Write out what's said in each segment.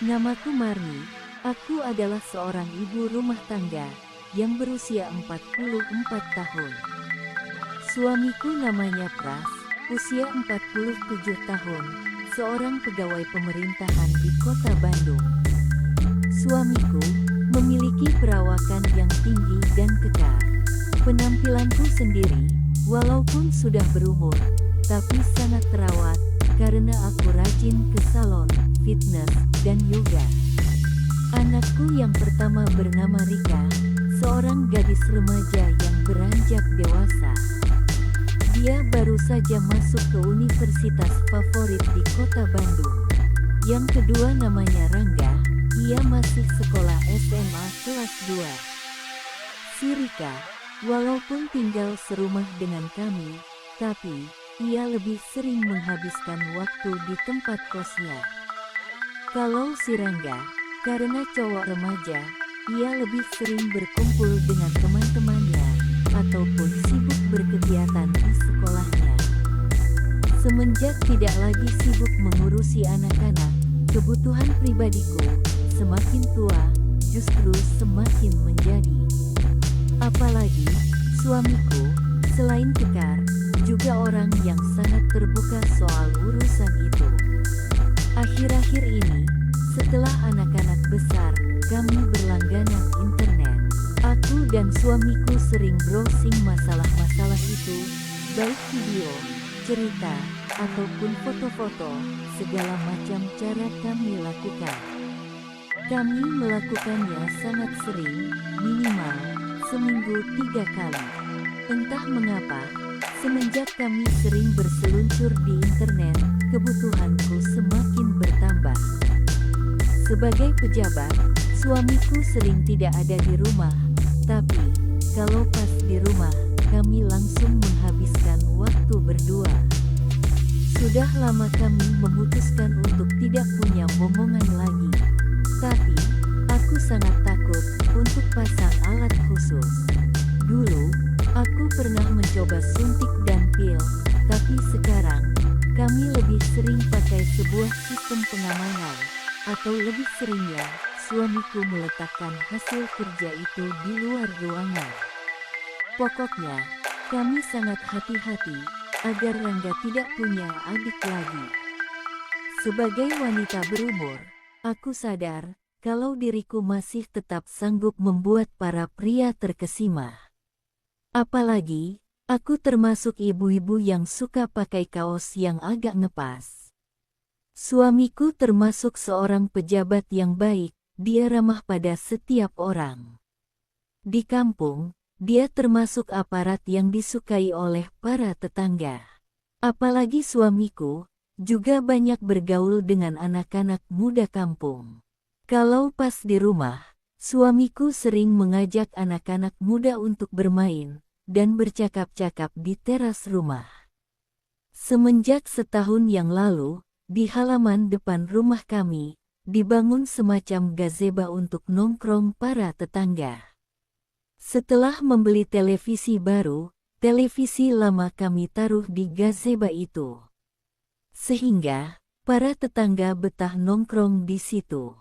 Namaku Marni, aku adalah seorang ibu rumah tangga yang berusia 44 tahun. Suamiku namanya Pras, usia 47 tahun, seorang pegawai pemerintahan di kota Bandung. Suamiku memiliki perawakan yang tinggi dan kekar. Penampilanku sendiri, walaupun sudah berumur, tapi sangat terawat karena aku rajin ke salon, fitness, dan yoga. Anakku yang pertama bernama Rika, seorang gadis remaja yang beranjak dewasa. Dia baru saja masuk ke universitas favorit di kota Bandung. Yang kedua namanya Rangga, ia masih sekolah SMA kelas 2. Si Rika, walaupun tinggal serumah dengan kami, tapi ia lebih sering menghabiskan waktu di tempat kosnya. Kalau si Rangga, karena cowok remaja, ia lebih sering berkumpul dengan teman-temannya, ataupun sibuk berkegiatan di sekolahnya. Semenjak tidak lagi sibuk mengurusi anak-anak, kebutuhan pribadiku semakin tua, justru semakin menjadi. Apalagi, suamiku, selain kekar, juga orang yang sangat terbuka soal urusan itu. Akhir-akhir ini, setelah anak-anak besar, kami berlangganan internet. Aku dan suamiku sering browsing masalah-masalah itu, baik video, cerita, ataupun foto-foto, segala macam cara kami lakukan. Kami melakukannya sangat sering, minimal seminggu 3 kali. Entah mengapa, semenjak kami sering berseluncur di internet, kebutuhanku semakin bertambah. Sebagai pejabat, suamiku sering tidak ada di rumah, tapi kalau pas di rumah, kami langsung menghabiskan waktu berdua. Sudah lama kami memutuskan untuk tidak punya momongan lagi. Tapi, aku sangat takut untuk pasang alat khusus. Dulu, aku pernah mencoba suntik dan pil, tapi sekarang, kami lebih sering pakai sebuah sistem pengamanan, atau lebih seringnya, suamiku meletakkan hasil kerja itu di luar ruangan. Pokoknya, kami sangat hati-hati, agar Rangga tidak punya adik lagi. Sebagai wanita berumur, aku sadar, kalau diriku masih tetap sanggup membuat para pria terkesima. Apalagi, aku termasuk ibu-ibu yang suka pakai kaos yang agak ngepas. Suamiku termasuk seorang pejabat yang baik, dia ramah pada setiap orang. Di kampung, dia termasuk aparat yang disukai oleh para tetangga. Apalagi suamiku, juga banyak bergaul dengan anak-anak muda kampung. Kalau pas di rumah, suamiku sering mengajak anak-anak muda untuk bermain dan bercakap-cakap di teras rumah. Semenjak setahun yang lalu, di halaman depan rumah kami, dibangun semacam gazebo untuk nongkrong para tetangga. Setelah membeli televisi baru, televisi lama kami taruh di gazebo itu. Sehingga, para tetangga betah nongkrong di situ.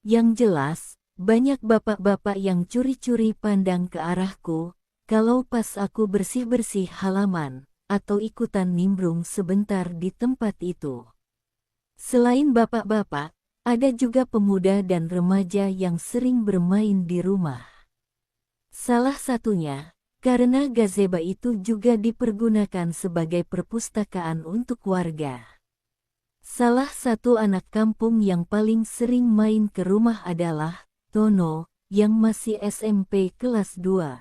Yang jelas, banyak bapak-bapak yang curi-curi pandang ke arahku, kalau pas aku bersih-bersih halaman, atau ikutan nimbrung sebentar di tempat itu. Selain bapak-bapak, ada juga pemuda dan remaja yang sering bermain di rumah. Salah satunya, karena gazebo itu juga dipergunakan sebagai perpustakaan untuk warga. Salah satu anak kampung yang paling sering main ke rumah adalah Tono, yang masih SMP kelas 2.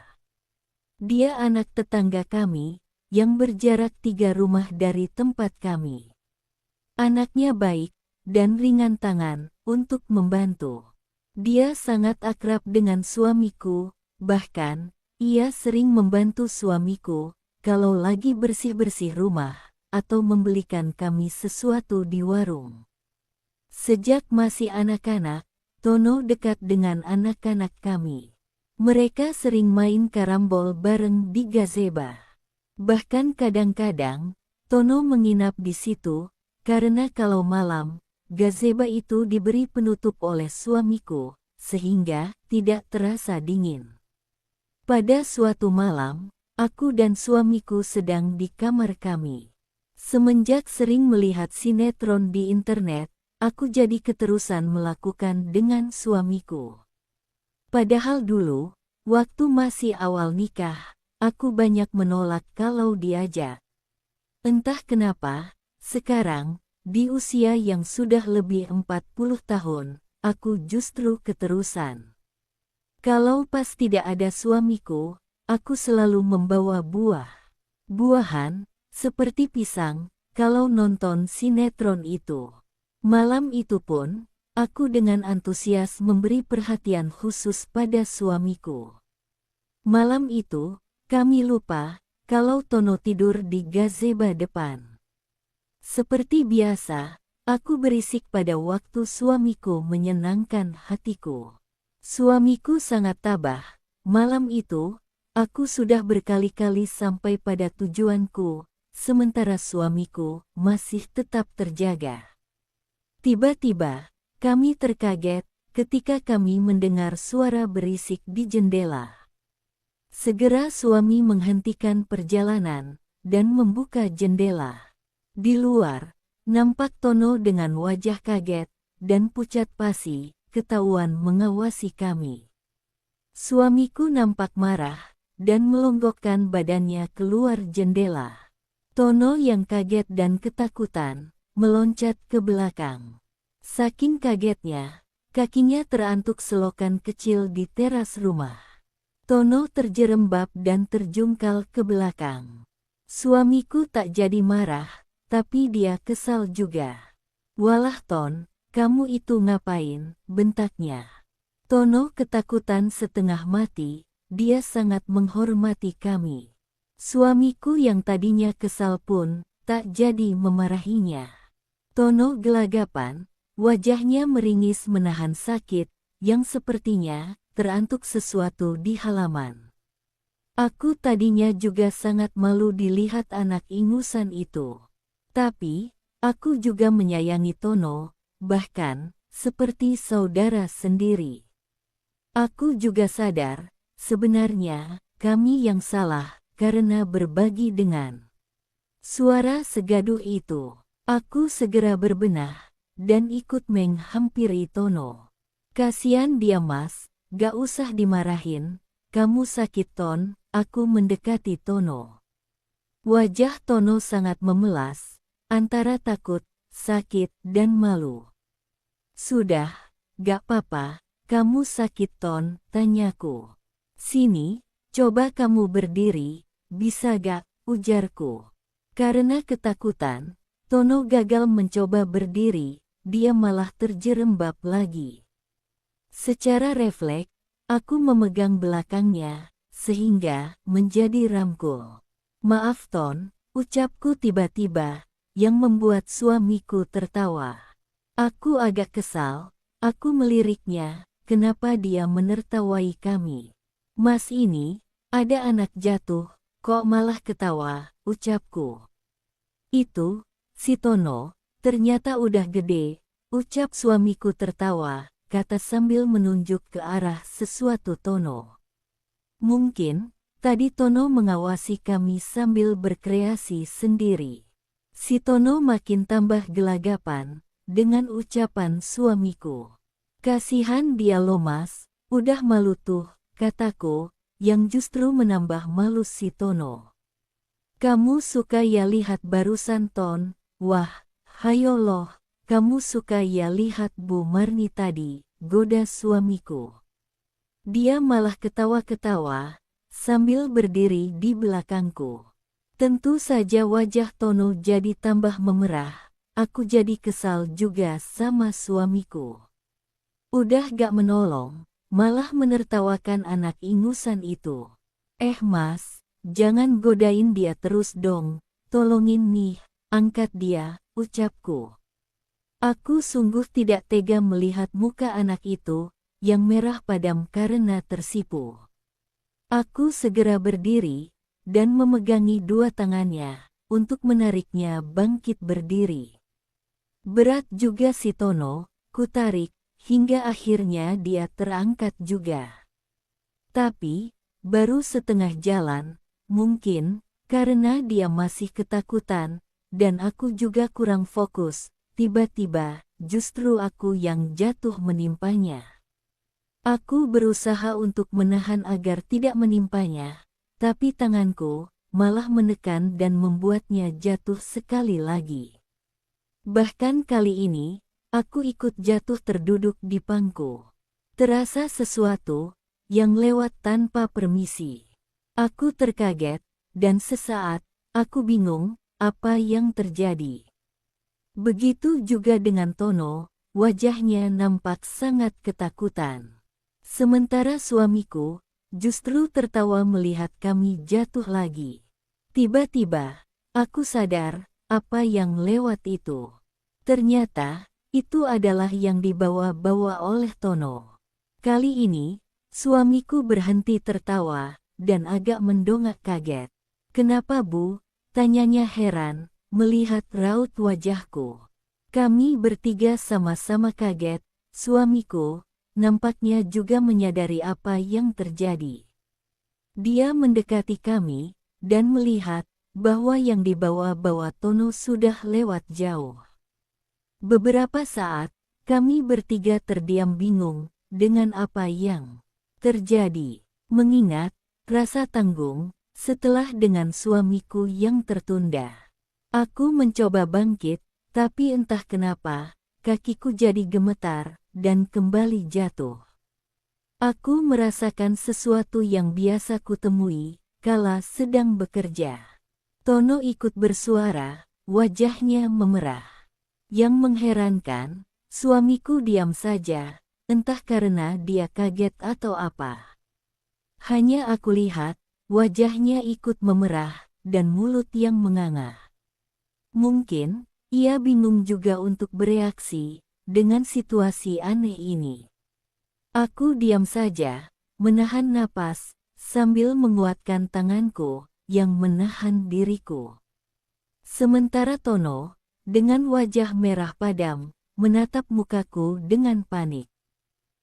Dia anak tetangga kami, yang berjarak 3 rumah dari tempat kami. Anaknya baik, dan ringan tangan, untuk membantu. Dia sangat akrab dengan suamiku, bahkan, ia sering membantu suamiku, kalau lagi bersih-bersih rumah, atau membelikan kami sesuatu di warung. Sejak masih anak-anak, Tono dekat dengan anak-anak kami. Mereka sering main karambol bareng di gazebo. Bahkan kadang-kadang, Tono menginap di situ, karena kalau malam, gazebo itu diberi penutup oleh suamiku, sehingga tidak terasa dingin. Pada suatu malam, aku dan suamiku sedang di kamar kami. Semenjak sering melihat sinetron di internet, aku jadi keterusan melakukan dengan suamiku. Padahal dulu, waktu masih awal nikah, aku banyak menolak kalau diajak. Entah kenapa, sekarang, di usia yang sudah lebih 40 tahun, aku justru keterusan. Kalau pas tidak ada suamiku, aku selalu membawa buah-buahan, seperti pisang, kalau nonton sinetron itu. Malam itu pun, aku dengan antusias memberi perhatian khusus pada suamiku. Malam itu, kami lupa kalau Tono tidur di gazebo depan. Seperti biasa, aku berisik pada waktu suamiku menyenangkan hatiku. Suamiku sangat tabah. Malam itu, aku sudah berkali-kali sampai pada tujuanku, sementara suamiku masih tetap terjaga. Tiba-tiba, kami terkaget ketika kami mendengar suara berisik di jendela. Segera suami menghentikan perjalanan dan membuka jendela. Di luar, nampak Tono dengan wajah kaget dan pucat pasi, ketahuan mengawasi kami. Suamiku nampak marah dan melonggokkan badannya keluar jendela. Tono yang kaget dan ketakutan meloncat ke belakang. Saking kagetnya, kakinya terantuk selokan kecil di teras rumah. Tono terjerembab dan terjungkal ke belakang. Suamiku tak jadi marah, tapi dia kesal juga. "Walah Ton, kamu itu ngapain?" bentaknya. Tono ketakutan setengah mati, dia sangat menghormati kami. Suamiku yang tadinya kesal pun tak jadi memarahinya. Tono gelagapan, wajahnya meringis menahan sakit, yang sepertinya terantuk sesuatu di halaman. Aku tadinya juga sangat malu dilihat anak ingusan itu. Tapi, aku juga menyayangi Tono, bahkan seperti saudara sendiri. Aku juga sadar, sebenarnya kami yang salah karena berbagi dengan suara segaduh itu. Aku segera berbenah dan ikut menghampiri Tono. "Kasian dia Mas, gak usah dimarahin, kamu sakit Ton." Aku mendekati Tono. Wajah Tono sangat memelas, antara takut, sakit, dan malu. "Sudah, gak apa-apa, kamu sakit Ton?" tanyaku. "Sini, coba kamu berdiri, bisa gak?" ujarku. Karena ketakutan, Tono gagal mencoba berdiri, dia malah terjerembab lagi. Secara refleks, aku memegang belakangnya, sehingga menjadi rangkul. "Maaf Ton," ucapku tiba-tiba, yang membuat suamiku tertawa. Aku agak kesal, aku meliriknya, kenapa dia menertawai kami. "Mas ini, ada anak jatuh, kok malah ketawa," ucapku. "Itu, si Tono, ternyata udah gede," ucap suamiku tertawa, kata sambil menunjuk ke arah sesuatu Tono. Mungkin, tadi Tono mengawasi kami sambil berkreasi sendiri. Si Tono makin tambah gelagapan, dengan ucapan suamiku. "Kasihan dia loh Mas, udah malu tuh," kataku, yang justru menambah malu si Tono. "Kamu suka ya lihat barusan Ton? Wah, hayo loh, kamu suka ya lihat Bu Marni tadi?" goda suamiku. Dia malah ketawa-ketawa, sambil berdiri di belakangku. Tentu saja wajah Tono jadi tambah memerah, aku jadi kesal juga sama suamiku. Udah gak menolong, malah menertawakan anak ingusan itu. Mas, jangan godain dia terus dong, tolongin nih, angkat dia," ucapku. Aku sungguh tidak tega melihat muka anak itu, yang merah padam karena tersipu. Aku segera berdiri, dan memegangi dua tangannya, untuk menariknya bangkit berdiri. Berat juga si Tono, kutarik, hingga akhirnya dia terangkat juga. Tapi, baru setengah jalan, mungkin, karena dia masih ketakutan, dan aku juga kurang fokus, tiba-tiba, justru aku yang jatuh menimpanya. Aku berusaha untuk menahan agar tidak menimpanya, tapi tanganku malah menekan dan membuatnya jatuh sekali lagi. Bahkan kali ini, aku ikut jatuh terduduk di pangku. Terasa sesuatu yang lewat tanpa permisi. Aku terkaget, dan sesaat, aku bingung apa yang terjadi. Begitu juga dengan Tono, wajahnya nampak sangat ketakutan. Sementara suamiku justru tertawa melihat kami jatuh lagi. Tiba-tiba, aku sadar apa yang lewat itu. Ternyata, itu adalah yang dibawa-bawa oleh Tono. Kali ini, suamiku berhenti tertawa, dan agak mendongak kaget. "Kenapa, Bu?" tanyanya heran, melihat raut wajahku. Kami bertiga sama-sama kaget, suamiku nampaknya juga menyadari apa yang terjadi. Dia mendekati kami, dan melihat bahwa yang dibawa-bawa Tono sudah lewat jauh. Beberapa saat, kami bertiga terdiam bingung dengan apa yang terjadi. Mengingat rasa tanggung setelah dengan suamiku yang tertunda. Aku mencoba bangkit, tapi entah kenapa, kakiku jadi gemetar dan kembali jatuh. Aku merasakan sesuatu yang biasa kutemui kala sedang bekerja. Tono ikut bersuara, wajahnya memerah. Yang mengherankan, suamiku diam saja, entah karena dia kaget atau apa. Hanya aku lihat, wajahnya ikut memerah, dan mulut yang menganga. Mungkin, ia bingung juga untuk bereaksi dengan situasi aneh ini. Aku diam saja, menahan napas, sambil menguatkan tanganku yang menahan diriku. Sementara Tono, dengan wajah merah padam, menatap mukaku dengan panik.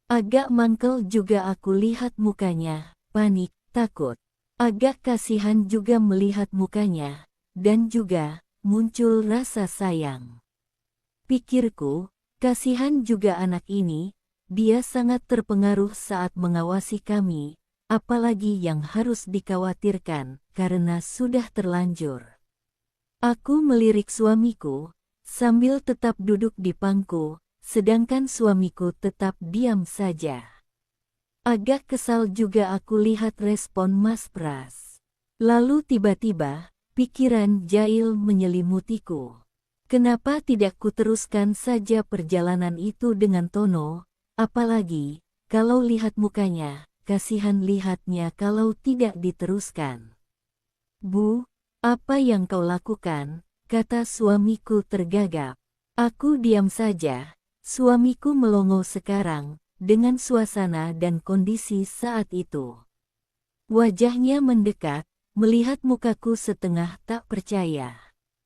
Agak mangkel juga aku lihat mukanya, panik, takut. Agak kasihan juga melihat mukanya, dan juga muncul rasa sayang. Pikirku, kasihan juga anak ini, dia sangat terpengaruh saat mengawasi kami, apalagi yang harus dikhawatirkan karena sudah terlanjur. Aku melirik suamiku, sambil tetap duduk di pangku, sedangkan suamiku tetap diam saja. Agak kesal juga aku lihat respon Mas Pras. Lalu tiba-tiba, pikiran jahil menyelimutiku. Kenapa tidak kuteruskan saja perjalanan itu dengan Tono? Apalagi, kalau lihat mukanya, kasihan lihatnya kalau tidak diteruskan. "Bu, apa yang kau lakukan?" kata suamiku tergagap. Aku diam saja, suamiku melongo sekarang, dengan suasana dan kondisi saat itu. Wajahnya mendekat, melihat mukaku setengah tak percaya.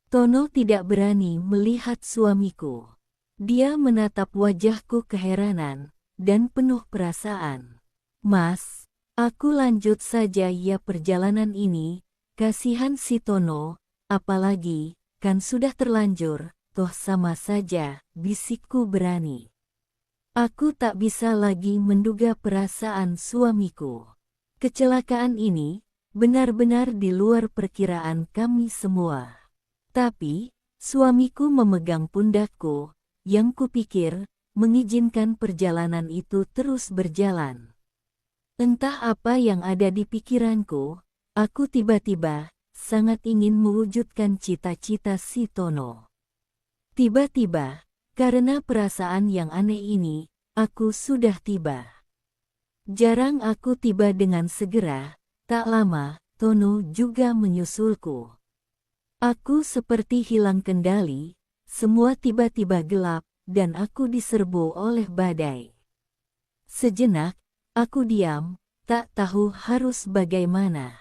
Tono tidak berani melihat suamiku. Dia menatap wajahku keheranan, dan penuh perasaan. "Mas, aku lanjut saja ya perjalanan ini, kasihan si Tono, apalagi, kan sudah terlanjur, toh sama saja," bisikku berani. Aku tak bisa lagi menduga perasaan suamiku. Kecelakaan ini, benar-benar di luar perkiraan kami semua. Tapi, suamiku memegang pundakku, yang kupikir, mengizinkan perjalanan itu terus berjalan. Entah apa yang ada di pikiranku, aku tiba-tiba sangat ingin mewujudkan cita-cita si Tono. Tiba-tiba, karena perasaan yang aneh ini, aku sudah tiba. Jarang aku tiba dengan segera, tak lama, Tono juga menyusulku. Aku seperti hilang kendali. Semua tiba-tiba gelap, dan aku diserbu oleh badai. Sejenak, aku diam, tak tahu harus bagaimana.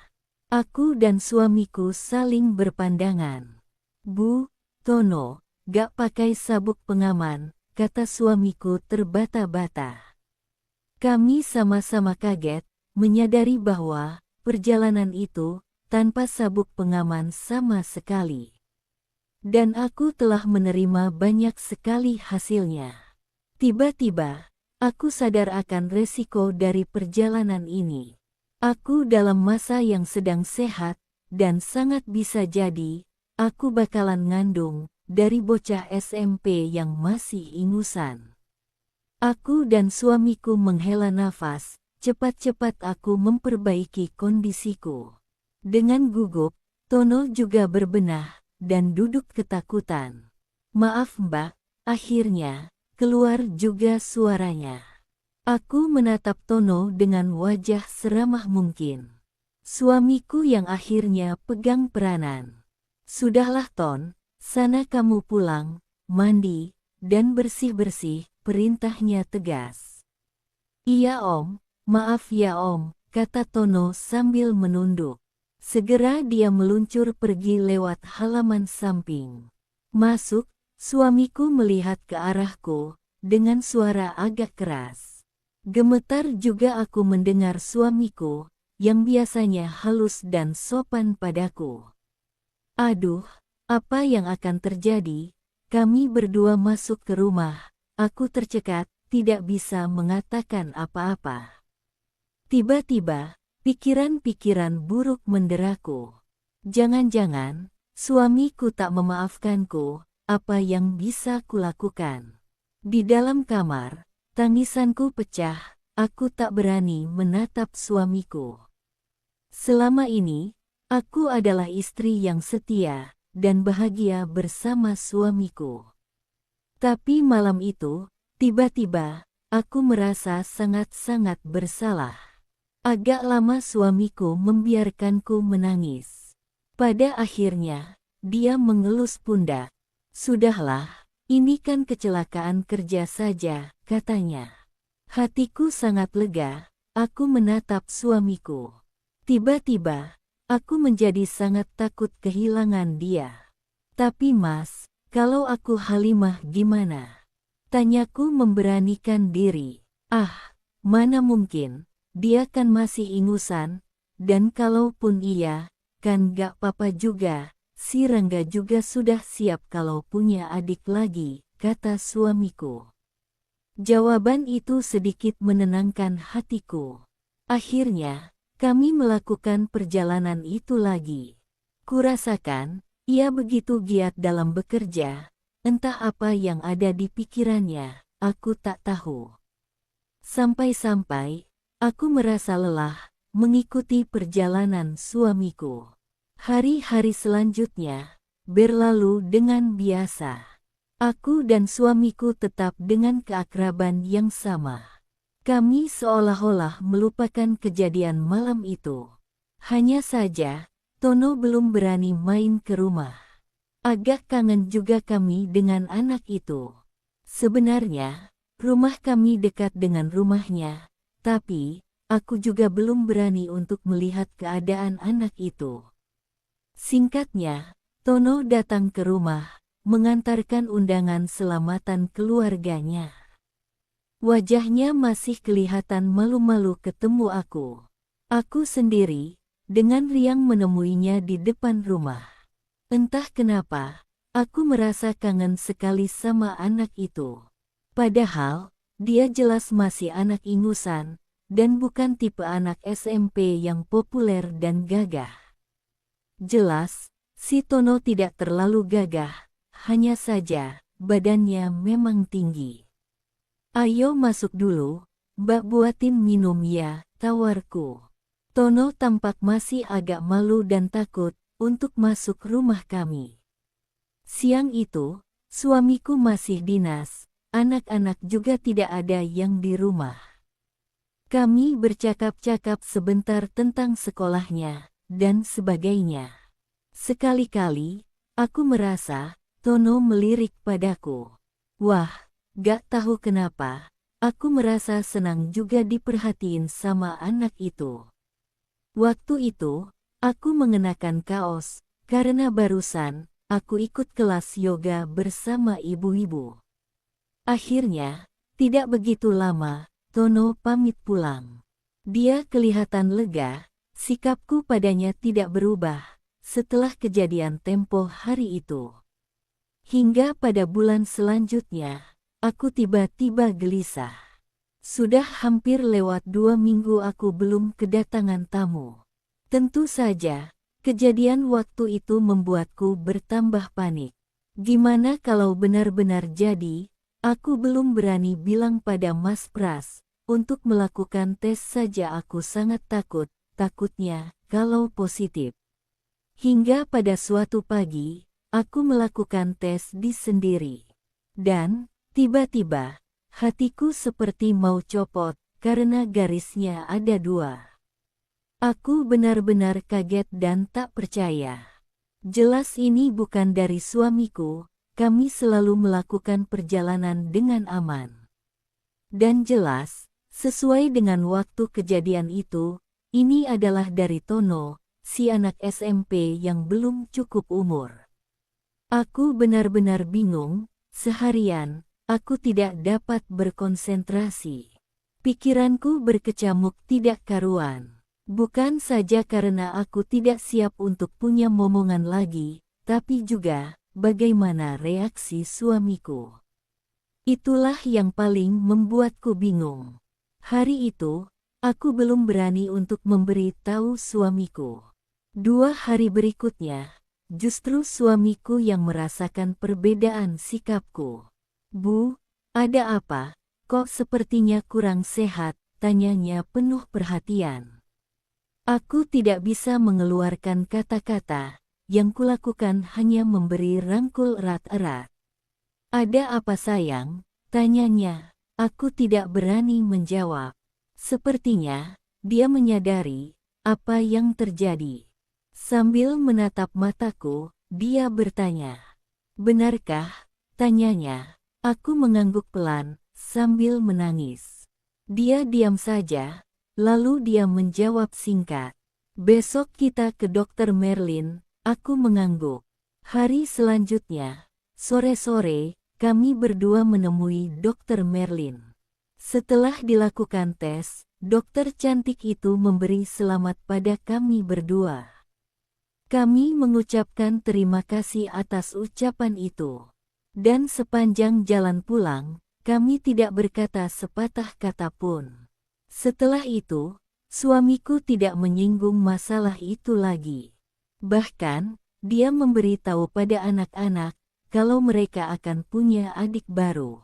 Aku dan suamiku saling berpandangan. "Bu, Tono," gak pakai sabuk pengaman, kata suamiku terbata-bata. Kami sama-sama kaget, menyadari bahwa perjalanan itu tanpa sabuk pengaman sama sekali. Dan aku telah menerima banyak sekali hasilnya. Tiba-tiba, aku sadar akan resiko dari perjalanan ini. Aku dalam masa yang sedang sehat, dan sangat bisa jadi, aku bakalan ngandung dari bocah SMP yang masih ingusan. Aku dan suamiku menghela nafas, cepat-cepat aku memperbaiki kondisiku. Dengan gugup, Tono juga berbenah, dan duduk ketakutan. Maaf Mbak, akhirnya keluar juga suaranya. Aku menatap Tono dengan wajah seramah mungkin. Suamiku yang akhirnya pegang peranan. Sudahlah Ton, sana kamu pulang, mandi, dan bersih-bersih, perintahnya tegas. Iya Om, maaf ya Om, kata Tono sambil menunduk. Segera dia meluncur pergi lewat halaman samping. Masuk, suamiku melihat ke arahku, dengan suara agak keras. Gemetar juga aku mendengar suamiku, yang biasanya halus dan sopan padaku. Aduh, apa yang akan terjadi? Kami berdua masuk ke rumah, aku tercekat, tidak bisa mengatakan apa-apa. Tiba-tiba, pikiran-pikiran buruk menderaku. Jangan-jangan, suamiku tak memaafkanku, apa yang bisa kulakukan? Di dalam kamar, tangisanku pecah, aku tak berani menatap suamiku. Selama ini, aku adalah istri yang setia, dan bahagia bersama suamiku. Tapi malam itu, tiba-tiba, aku merasa sangat-sangat bersalah. Agak lama suamiku membiarkanku menangis. Pada akhirnya, dia mengelus pundak. Sudahlah, ini kan kecelakaan kerja saja, katanya. Hatiku sangat lega, aku menatap suamiku. Tiba-tiba, aku menjadi sangat takut kehilangan dia. Tapi Mas, kalau aku Halimah gimana? Tanyaku memberanikan diri. Ah, mana mungkin, dia kan masih ingusan, dan kalaupun iya, kan gak apa-apa juga, si Rangga juga sudah siap kalau punya adik lagi, kata suamiku. Jawaban itu sedikit menenangkan hatiku. Akhirnya, kami melakukan perjalanan itu lagi. Kurasakan, ia begitu giat dalam bekerja, entah apa yang ada di pikirannya, aku tak tahu. Sampai-sampai, aku merasa lelah, mengikuti perjalanan suamiku. Hari-hari selanjutnya berlalu dengan biasa. Aku dan suamiku tetap dengan keakraban yang sama. Kami seolah-olah melupakan kejadian malam itu. Hanya saja, Tono belum berani main ke rumah. Agak kangen juga kami dengan anak itu. Sebenarnya, rumah kami dekat dengan rumahnya, tapi aku juga belum berani untuk melihat keadaan anak itu. Singkatnya, Tono datang ke rumah, mengantarkan undangan selamatan keluarganya. Wajahnya masih kelihatan malu-malu ketemu aku. Aku sendiri, dengan riang menemuinya di depan rumah. Entah kenapa, aku merasa kangen sekali sama anak itu. Padahal, dia jelas masih anak ingusan, dan bukan tipe anak SMP yang populer dan gagah. Jelas, si Tono tidak terlalu gagah, hanya saja, badannya memang tinggi. Ayo masuk dulu, Mbak buatin minum ya, tawarku. Tono tampak masih agak malu dan takut untuk masuk rumah kami. Siang itu, suamiku masih dinas, anak-anak juga tidak ada yang di rumah. Kami bercakap-cakap sebentar tentang sekolahnya, dan sebagainya. Sekali-kali, aku merasa, Tono melirik padaku. Wah, gak tahu kenapa, aku merasa senang juga diperhatiin sama anak itu. Waktu itu, aku mengenakan kaos, karena barusan, aku ikut kelas yoga bersama ibu-ibu. Akhirnya, tidak begitu lama, Tono pamit pulang. Dia kelihatan lega, sikapku padanya tidak berubah setelah kejadian tempo hari itu. Hingga pada bulan selanjutnya, aku tiba-tiba gelisah. Sudah hampir lewat 2 minggu aku belum kedatangan tamu. Tentu saja, kejadian waktu itu membuatku bertambah panik. Gimana kalau benar-benar jadi, aku belum berani bilang pada Mas Pras. Untuk melakukan tes saja aku sangat takutnya kalau positif. Hingga pada suatu pagi, aku melakukan tes di sendiri. Dan, tiba-tiba, hatiku seperti mau copot, karena garisnya ada 2. Aku benar-benar kaget dan tak percaya. Jelas ini bukan dari suamiku, kami selalu melakukan perjalanan dengan aman. Dan jelas, sesuai dengan waktu kejadian itu, ini adalah dari Tono, si anak SMP yang belum cukup umur. Aku benar-benar bingung, seharian, aku tidak dapat berkonsentrasi. Pikiranku berkecamuk tidak karuan. Bukan saja karena aku tidak siap untuk punya momongan lagi, tapi juga bagaimana reaksi suamiku. Itulah yang paling membuatku bingung. Hari itu, aku belum berani untuk memberi tahu suamiku. 2 hari berikutnya, justru suamiku yang merasakan perbedaan sikapku. "Bu, ada apa? Kok sepertinya kurang sehat?" tanyanya penuh perhatian. Aku tidak bisa mengeluarkan kata-kata, yang kulakukan hanya memberi rangkul erat-erat. "Ada apa sayang?" tanyanya. Aku tidak berani menjawab. Sepertinya, dia menyadari apa yang terjadi. Sambil menatap mataku, dia bertanya. "Benarkah?" tanyanya. Aku mengangguk pelan, sambil menangis. Dia diam saja, lalu dia menjawab singkat. "Besok kita ke Dokter Merlin." Aku mengangguk. Hari selanjutnya, sore-sore, kami berdua menemui Dokter Merlin. Setelah dilakukan tes, dokter cantik itu memberi selamat pada kami berdua. Kami mengucapkan terima kasih atas ucapan itu. Dan sepanjang jalan pulang, kami tidak berkata sepatah kata pun. Setelah itu, suamiku tidak menyinggung masalah itu lagi. Bahkan, dia memberi tahu pada anak-anak kalau mereka akan punya adik baru.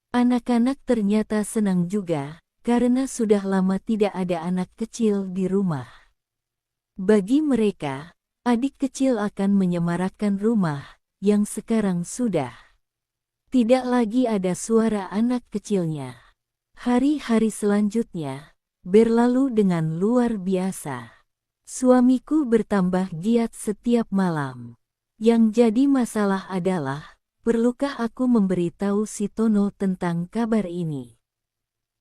Anak-anak ternyata senang juga, karena sudah lama tidak ada anak kecil di rumah. Bagi mereka, adik kecil akan menyemarakkan rumah, yang sekarang sudah tidak lagi ada suara anak kecilnya. Hari-hari selanjutnya berlalu dengan luar biasa. Suamiku bertambah giat setiap malam. Yang jadi masalah adalah, perlukah aku memberitahu si Tono tentang kabar ini?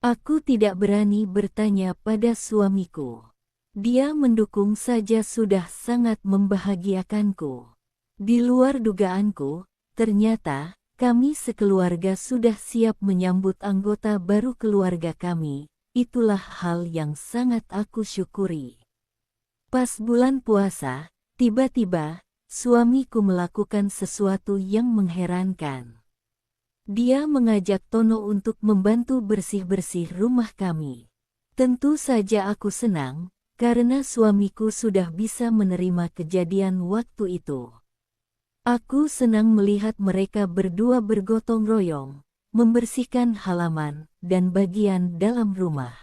Aku tidak berani bertanya pada suamiku. Dia mendukung saja sudah sangat membahagiakanku. Di luar dugaanku, ternyata, kami sekeluarga sudah siap menyambut anggota baru keluarga kami. Itulah hal yang sangat aku syukuri. Pas bulan puasa, tiba-tiba, suamiku melakukan sesuatu yang mengherankan. Dia mengajak Tono untuk membantu bersih-bersih rumah kami. Tentu saja aku senang, karena suamiku sudah bisa menerima kejadian waktu itu. Aku senang melihat mereka berdua bergotong royong, membersihkan halaman dan bagian dalam rumah.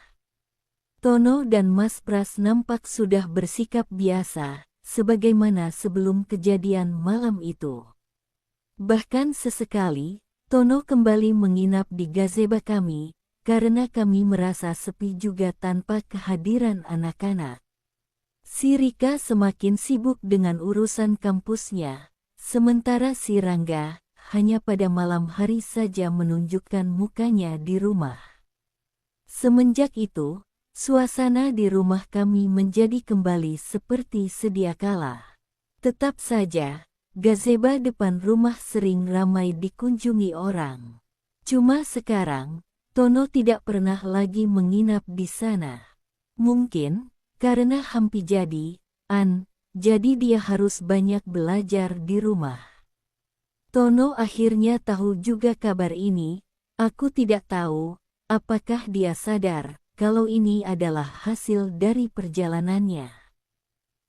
Tono dan Mas Pras nampak sudah bersikap biasa, sebagaimana sebelum kejadian malam itu. Bahkan sesekali, Tono kembali menginap di gazebo kami, karena kami merasa sepi juga tanpa kehadiran anak-anak. Si Rika semakin sibuk dengan urusan kampusnya, sementara si Rangga hanya pada malam hari saja menunjukkan mukanya di rumah. Semenjak itu, suasana di rumah kami menjadi kembali seperti sedia kala. Tetap saja, gazebo depan rumah sering ramai dikunjungi orang. Cuma sekarang, Tono tidak pernah lagi menginap di sana. Mungkin, karena Hampi jadi dia harus banyak belajar di rumah. Tono akhirnya tahu juga kabar ini. Aku tidak tahu, apakah dia sadar kalau ini adalah hasil dari perjalanannya.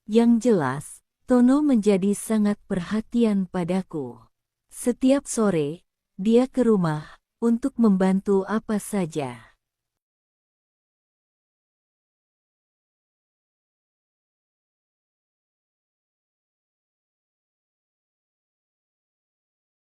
Yang jelas, Tono menjadi sangat perhatian padaku. Setiap sore, dia ke rumah untuk membantu apa saja.